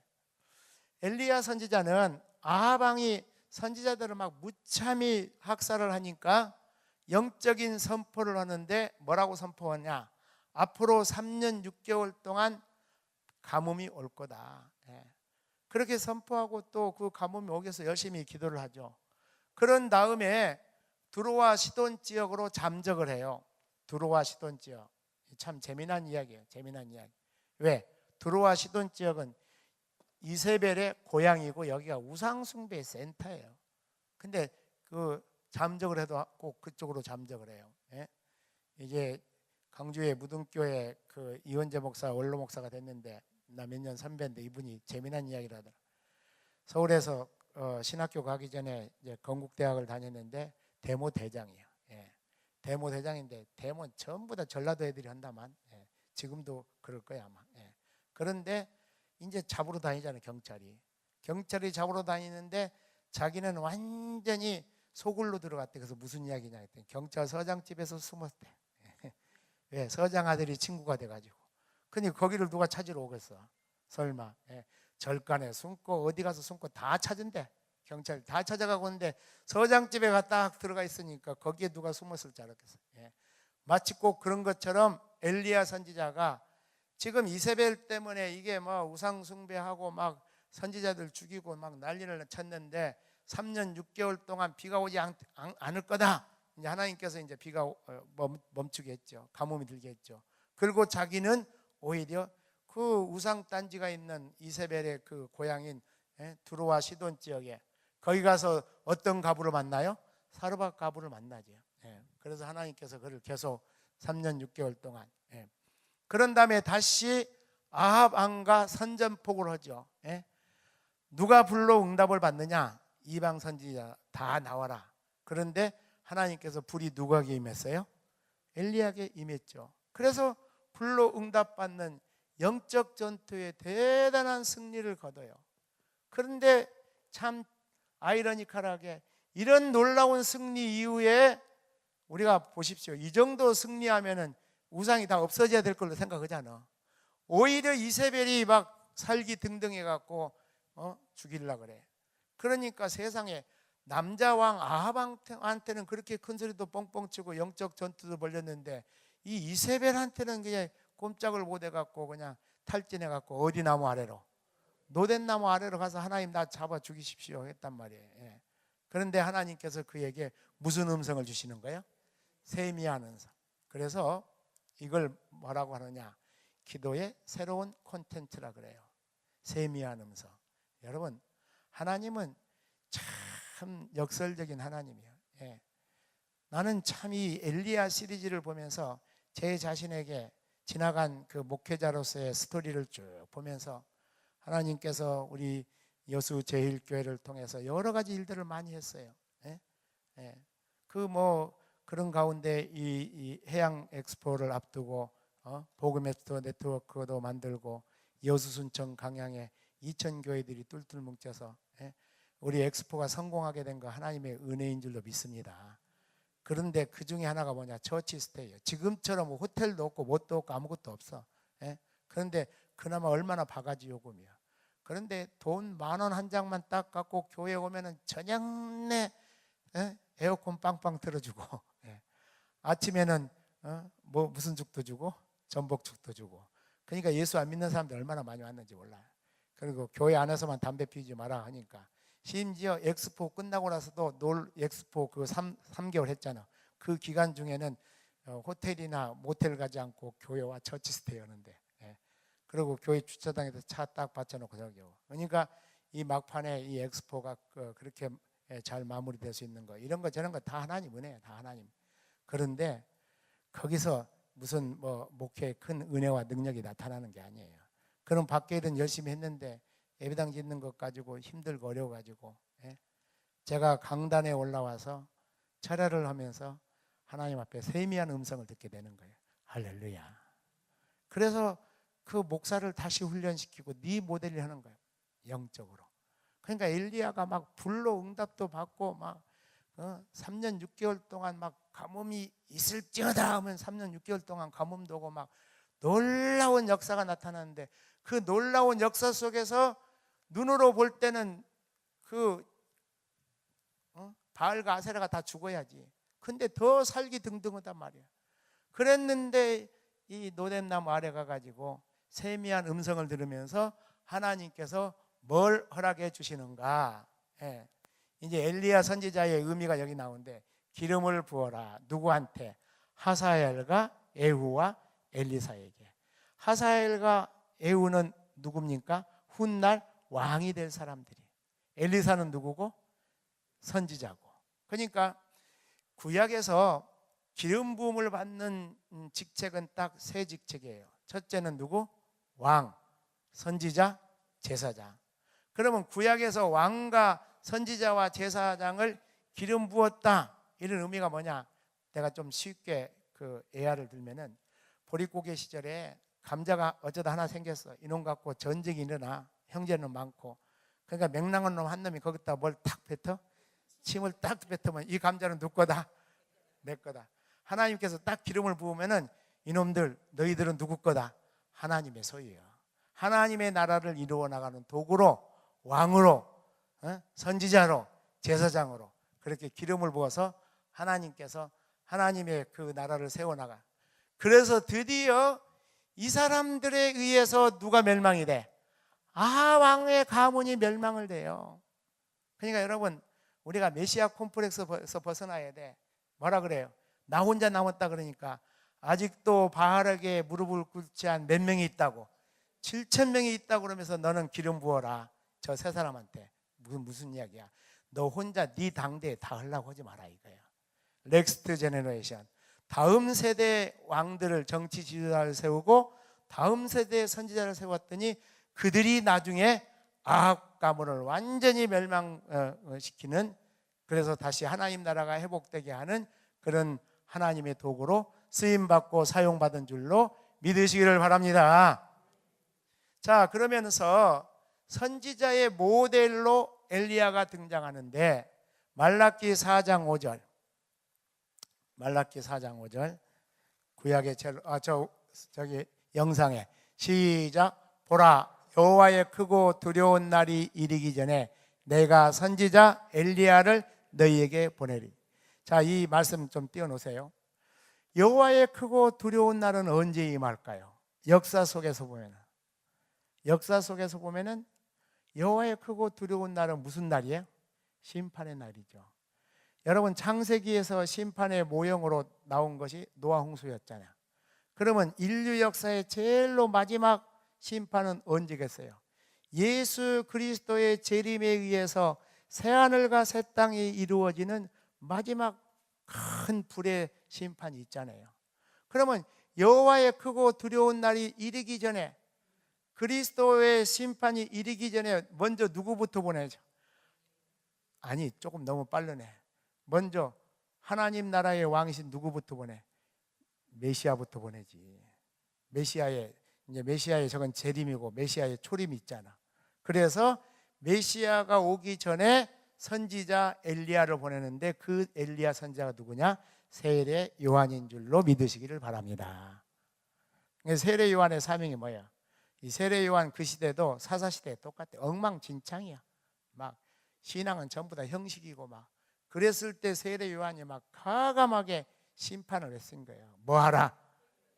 엘리야 선지자는 아합 왕이 선지자들을 막 무참히 학살을 하니까 영적인 선포를 하는데, 뭐라고 선포하냐? 앞으로 3년 6개월 동안 가뭄이 올 거다. 그렇게 선포하고 또 그 가뭄이 오기 위해서 열심히 기도를 하죠. 그런 다음에 두로와 시돈 지역으로 잠적을 해요. 두로와 시돈 지역. 참 재미난 이야기예요. 재미난 이야기. 왜? 두로와 시돈 지역은 이세벨의 고향이고 여기가 우상숭배 센터예요. 근데 그 잠적을 해도 꼭 그쪽으로 잠적을 해요. 예? 이제 강주의 무등교회 그 이원재 목사 원로 목사가 됐는데 나 몇 년 선배인데 이분이 재미난 이야기를 하더라. 서울에서 신학교 가기 전에 이제 건국대학을 다녔는데 대모 대장이에요. 예. 대모 대장인데 대모는 전부 다 전라도 애들이 한다만 예. 지금도 그럴 거야 아마. 예. 그런데 이제 잡으러 다니잖아요. 경찰이 잡으러 다니는데 자기는 완전히 소굴로 들어갔대. 그래서 무슨 이야기냐 했더니 경찰서장 집에서 숨었대. 왜? 서장 아들이 친구가 돼가지고. 근데 거기를 누가 찾으러 오겠어? 설마. 예. 절간에 숨고 어디 가서 숨고 다 찾은대. 경찰 다 찾아가고 있는데 서장 집에 딱 들어가 있으니까 거기에 누가 숨었을 줄 알았겠어. 예. 마치 꼭 그런 것처럼 엘리야 선지자가 지금 이세벨 때문에 이게 뭐 우상 숭배하고 막 선지자들 죽이고 막 난리를 쳤는데 3년 6개월 동안 비가 오지 않을 거다. 이제 하나님께서 이제 비가 멈추게 했죠. 가뭄이 들게 했죠. 그리고 자기는 오히려 그 우상 단지가 있는 이세벨의 그 고향인 두로와 시돈 지역에 거기 가서 어떤 가부를 만나요? 사르밧 가부를 만나죠. 그래서 하나님께서 그를 계속 3년 6개월 동안 그런 다음에 다시 아합 왕과 선전포고를 하죠. 누가 불러 응답을 받느냐? 이방 선지자 다 나와라. 그런데 하나님께서 불이 누구에게 임했어요? 엘리야에게 임했죠. 그래서 불로 응답받는 영적 전투에 대단한 승리를 거둬요. 그런데 참 아이러니컬하게 이런 놀라운 승리 이후에 우리가 보십시오. 이 정도 승리하면은 우상이 다 없어져야 될 걸로 생각하잖아. 오히려 이세벨이 막 살기 등등해 갖고 죽이려고 그래. 그러니까 세상에 남자 왕 아합한테는 그렇게 큰 소리도 뻥뻥 치고 영적 전투도 벌렸는데 이 이세벨한테는 그냥 꼼짝을 못 해갖고 그냥 탈진해갖고 어디 나무 아래로 노된 나무 아래로 가서 하나님 나 잡아 죽이십시오 했단 말이에요. 그런데 하나님께서 그에게 무슨 음성을 주시는 거예요? 세미한 음성. 그래서 이걸 뭐라고 하느냐? 기도의 새로운 콘텐츠라 그래요. 세미한 음성. 여러분 하나님은 참 역설적인 하나님이에요. 나는 참 이 엘리야 시리즈를 보면서 제 자신에게 지나간 그 목회자로서의 스토리를 쭉 보면서 하나님께서 우리 여수 제일교회를 통해서 여러 가지 일들을 많이 했어요. 그 뭐 그런 가운데 이 해양 엑스포를 앞두고 복음의 네트워크도 만들고 여수 순천 강양에 2천 교회들이 뚫뚫 뭉쳐서 우리 엑스포가 성공하게 된 거 하나님의 은혜인 줄로 믿습니다. 그런데 그 중에 하나가 뭐냐? 처치스테이예요. 지금처럼 호텔도 없고 뭣도 없고 아무것도 없어. 그런데 그나마 얼마나 바가지 요금이야. 그런데 돈 10,000원 한 장만 딱 갖고 교회 오면은 저녁 내 에어컨 빵빵 틀어주고 아침에는 뭐 무슨 죽도 주고 전복죽도 주고. 그러니까 예수 안 믿는 사람들 얼마나 많이 왔는지 몰라요. 그리고 교회 안에서만 담배 피우지 마라 하니까. 심지어 엑스포 끝나고 나서도 엑스포 그 3개월 했잖아. 그 기간 중에는 호텔이나 모텔 가지 않고 교회와 처치스테이 하는데 그리고 교회 주차장에서 차 딱 받쳐놓고 저기 오고. 그러니까 이 막판에 이 엑스포가 그렇게 잘 마무리될 수 있는 거 이런 거 저런 거 다 하나님 은혜예요. 다 하나님. 그런데 거기서 무슨 뭐 목회의 큰 은혜와 능력이 나타나는 게 아니에요. 그럼 밖에든 열심히 했는데 예배당 짓는 것 가지고 힘들고 어려워가지고 제가 강단에 올라와서 철야를 하면서 하나님 앞에 세미한 음성을 듣게 되는 거예요. 할렐루야. 그래서 그 목사를 다시 훈련시키고 네 모델을 하는 거예요. 영적으로. 그러니까 엘리야가 막 불로 응답도 받고 막 3년 6개월 동안 막 가뭄이 있을지어다 하면 3년 6개월 동안 가뭄도 오고 막 놀라운 역사가 나타나는데 그 놀라운 역사 속에서 눈으로 볼 때는 그 바알과 아세라가 다 죽어야지. 근데 더 살기 등등하단 말이야. 그랬는데 이 노뎀나무 아래 가가지고 세미한 음성을 들으면서 하나님께서 뭘 허락해 주시는가? 이제 엘리야 선지자의 의미가 여기 나오는데 기름을 부어라. 누구한테? 하사엘과 에후와 엘리사에게. 하사엘과 에후는 누굽니까? 훗날 왕이 될 사람들이. 엘리사는 누구고? 선지자고. 그러니까 구약에서 기름 부음을 받는 직책은 딱 세 직책이에요. 첫째는 누구? 왕, 선지자, 제사장. 그러면 구약에서 왕과 선지자와 제사장을 기름 부었다, 이런 의미가 뭐냐? 내가 좀 쉽게 그 예화를 들면은, 보릿고개 시절에 감자가 어쩌다 하나 생겼어. 이놈 갖고 전쟁이 일어나. 형제는 많고. 그러니까 맹랑한 놈 한 놈이 거기다 뭘 탁 뱉어? 침을 딱 뱉으면 이 감자는 누구 거다? 내 거다. 하나님께서 딱 기름을 부으면은 이놈들 너희들은 누구 거다? 하나님의 소유예요. 하나님의 나라를 이루어 나가는 도구로, 왕으로, 선지자로, 제사장으로 그렇게 기름을 부어서 하나님께서 하나님의 그 나라를 세워나가. 그래서 드디어 이 사람들에 의해서 누가 멸망이 돼? 왕의 가문이 멸망을 돼요. 그러니까 여러분, 우리가 메시아 콤플렉스에서 벗어나야 돼. 뭐라 그래요? 나 혼자 남았다 그러니까 아직도 바알에게 무릎을 꿇지 않은 몇 명이 있다고? 7,000명이 있다고. 그러면서 너는 기름 부어라. 저 세 사람한테. 무슨 이야기야? 너 혼자 네 당대에 다 하려고 하지 마라 이거야. 넥스트 제너레이션. 다음 세대 왕들을, 정치 지도자를 세우고 다음 세대의 선지자를 세웠더니 그들이 나중에 아합 가문을 완전히 멸망시키는, 그래서 다시 하나님 나라가 회복되게 하는 그런 하나님의 도구로 쓰임받고 사용받은 줄로 믿으시기를 바랍니다. 자, 그러면서 선지자의 모델로 엘리야가 등장하는데, 말라기 4장 5절, 말라기 4장 5절, 구약의 저기 영상에 시작. 보라, 여호와의 크고 두려운 날이 이르기 전에 내가 선지자 엘리야를 너희에게 보내리. 자, 이 말씀 좀 띄워놓으세요. 여호와의 크고 두려운 날은 언제 임할까요? 역사 속에서 보면은 여호와의 크고 두려운 날은 무슨 날이에요? 심판의 날이죠. 여러분, 창세기에서 심판의 모형으로 나온 것이 노아 홍수였잖아요. 그러면 인류 역사의 제일로 마지막 심판은 언제겠어요? 예수 그리스도의 재림에 의해서 새하늘과 새 땅이 이루어지는 마지막 큰 불의 심판이 있잖아요. 그러면 여호와의 크고 두려운 날이 이르기 전에, 그리스도의 심판이 이르기 전에 먼저 누구부터 보내죠? 아니, 조금 너무 빠르네. 먼저 하나님 나라의 왕이신 누구부터 보내? 메시아부터 보내지. 메시아의 저건 재림이고 메시아의 초림이 있잖아. 그래서 메시아가 오기 전에 선지자 엘리야를 보내는데, 그 엘리야 선지자가 누구냐? 세례 요한인 줄로 믿으시기를 바랍니다. 세례 요한의 사명이 뭐야? 이 세례 요한 그 시대도 사사시대에 똑같아. 엉망진창이야. 막 신앙은 전부 다 형식이고 막. 그랬을 때 세례 요한이 막 과감하게 심판을 했은 거예요. 뭐하라?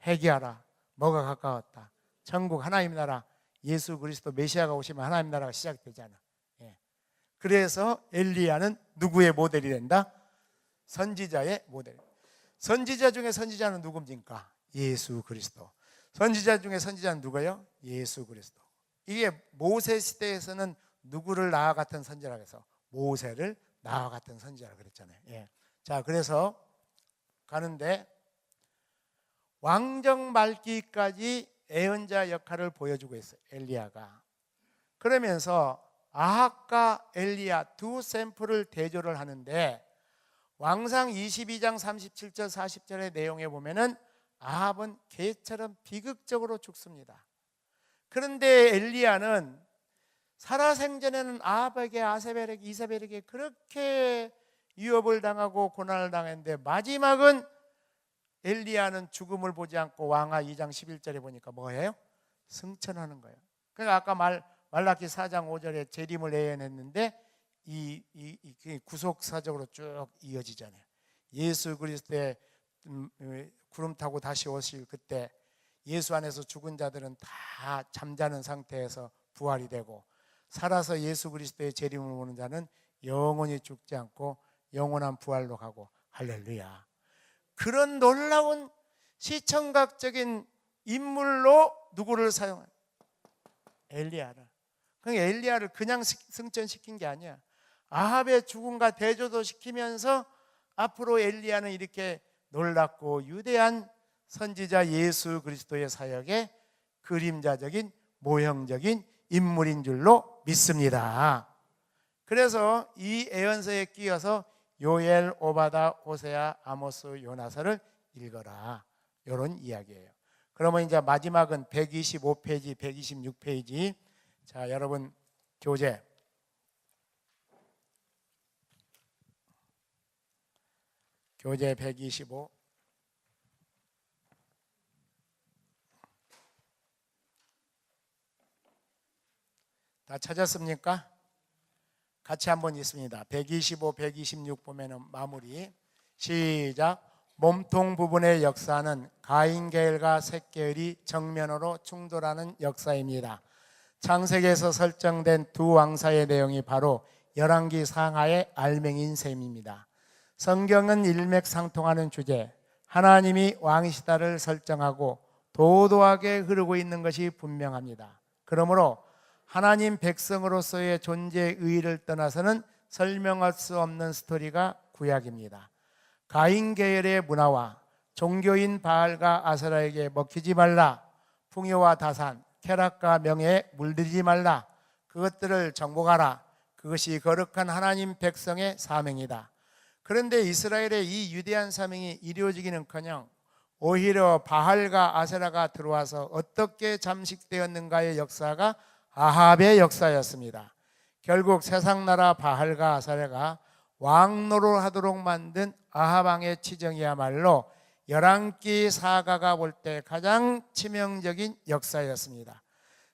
회개하라. 뭐가 가까웠다? 천국, 하나님 나라, 예수 그리스도 메시아가 오시면 하나님 나라가 시작되잖아. 그래서 엘리야는 누구의 모델이 된다? 선지자의 모델. 선지자 중에 선지자는 누굽니까? 예수 그리스도. 선지자 중에 선지자는 누구예요? 예수 그리스도. 이게 모세 시대에서는 누구를 나와 같은 선지자라고 해서 모세를 나와 같은 선지자라고 그랬잖아요. 자, 그래서 가는데 왕정 말기까지 예언자 역할을 보여주고 있어요, 엘리야가. 그러면서 아합과 엘리야 두 샘플을 대조를 하는데, 왕상 22장 37절 40절의 내용에 보면은 아합은 개처럼 비극적으로 죽습니다. 그런데 엘리야는 살아생전에는 아합에게, 아세벨에게, 이세벨에게 그렇게 위협을 당하고 고난을 당했는데, 마지막은 엘리야는 죽음을 보지 않고 왕하 2장 11절에 보니까 뭐예요? 승천하는 거예요. 그러니까 아까 말라기 4장 5절에 재림을 예언했는데 이 구속사적으로 쭉 이어지잖아요. 예수 그리스도의 구름 타고 다시 오실 그때 예수 안에서 죽은 자들은 다 잠자는 상태에서 부활이 되고, 살아서 예수 그리스도의 재림을 보는 자는 영원히 죽지 않고 영원한 부활로 가고, 할렐루야. 그런 놀라운 시청각적인 인물로 누구를 사용한? 엘리야를. 그러니까 엘리야를 그냥 승천시킨 게 아니야. 아합의 죽음과 대조도 시키면서 앞으로 엘리야는 이렇게 놀랍고 위대한 선지자 예수 그리스도의 사역의 그림자적인 모형적인 인물인 줄로 믿습니다. 그래서 이 예언서에 끼어서 요엘, 오바다, 호세아, 아모스, 요나서를 읽어라, 이런 이야기예요. 그러면 이제 마지막은 125페이지, 126페이지. 자, 여러분 교재 교재 125. 다 찾았습니까? 같이 한번 읽습니다. 125, 126 보면은 마무리. 시작. 몸통 부분의 역사는 가인 계열과 셋 계열이 정면으로 충돌하는 역사입니다. 창세기에서 설정된 두 왕사의 내용이 바로 열왕기 상하의 알맹이인 셈입니다. 성경은 일맥상통하는 주제, 하나님이 왕시다를 설정하고 도도하게 흐르고 있는 것이 분명합니다. 그러므로 하나님 백성으로서의 존재의 의의를 떠나서는 설명할 수 없는 스토리가 구약입니다. 가인 계열의 문화와 종교인 바알과 아세라에게 먹히지 말라, 풍요와 다산, 쾌락과 명예에 물들이지 말라, 그것들을 정복하라, 그것이 거룩한 하나님 백성의 사명이다. 그런데 이스라엘의 이 위대한 사명이 이루어지기는커녕 오히려 바알과 아세라가 들어와서 어떻게 잠식되었는가의 역사가 아합의 역사였습니다. 결국 세상나라 바알과 아세라가 왕노를 하도록 만든 아합 왕의 치정이야말로 열왕기 사가가 볼 때 가장 치명적인 역사였습니다.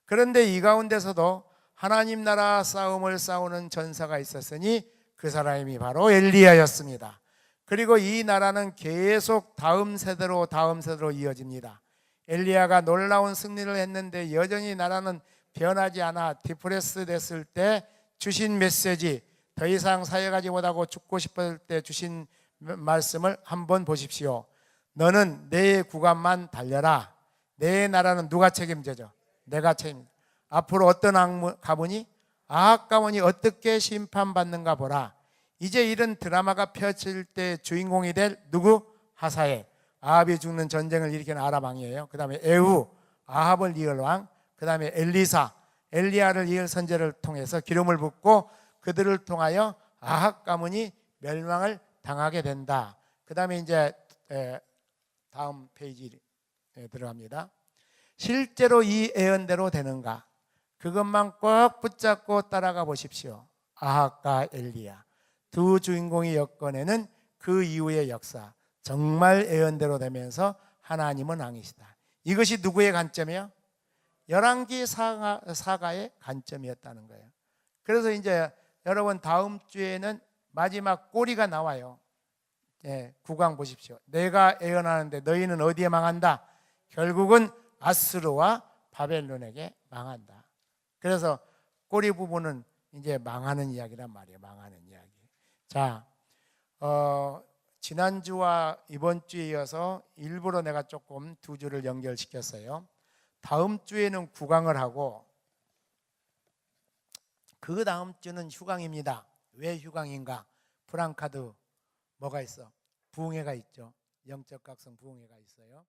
그런데 이 가운데서도 하나님 나라 싸움을 싸우는 전사가 있었으니 그 사람이 바로 엘리야였습니다. 그리고 이 나라는 계속 다음 세대로 이어집니다. 엘리야가 놀라운 승리를 했는데 여전히 나라는 변하지 않아 디프레스 됐을 때 주신 메시지, 더 이상 사역하지 못하고 죽고 싶을 때 주신 말씀을 한번 보십시오. 너는 내 구간만 달려라. 내 나라는 누가 책임져줘? 내가 책임져. 앞으로 어떤 가문이? 아합 가문이 어떻게 심판받는가 보라. 이제 이런 드라마가 펼칠 때 주인공이 될 누구? 하사엘. 아합이 죽는 전쟁을 일으키는 아람 왕이에요. 그 다음에 에후, 아합을 이을 왕. 그 다음에 엘리사, 엘리야를 이을 선제를 통해서 기름을 붓고 그들을 통하여 아합 가문이 멸망을 당하게 된다. 그 다음에 이제 다음 페이지에 들어갑니다. 실제로 이 예언대로 되는가? 그것만 꼭 붙잡고 따라가 보십시오. 아합과 엘리야 두 주인공이 엮어내는 그 이후의 역사, 정말 예언대로 되면서 하나님은 왕이시다. 이것이 누구의 관점이에요? 열왕기 사가의 관점이었다는 거예요. 그래서 이제 여러분 다음 주에는 마지막 꼬리가 나와요. 9강 보십시오. 내가 예언하는데 너희는 어디에 망한다? 결국은 아스르와 바벨론에게 망한다. 그래서 꼬리 부분은 이제 망하는 이야기란 말이에요. 망하는 이야기. 자, 지난주와 이번 주에 이어서 일부러 내가 조금 두 주를 연결시켰어요. 다음 주에는 9강을 하고 그 다음 주는 휴강입니다. 왜 휴강인가? 프랑카드 뭐가 있어? 부흥회가 있죠. 영적 각성 부흥회가 있어요.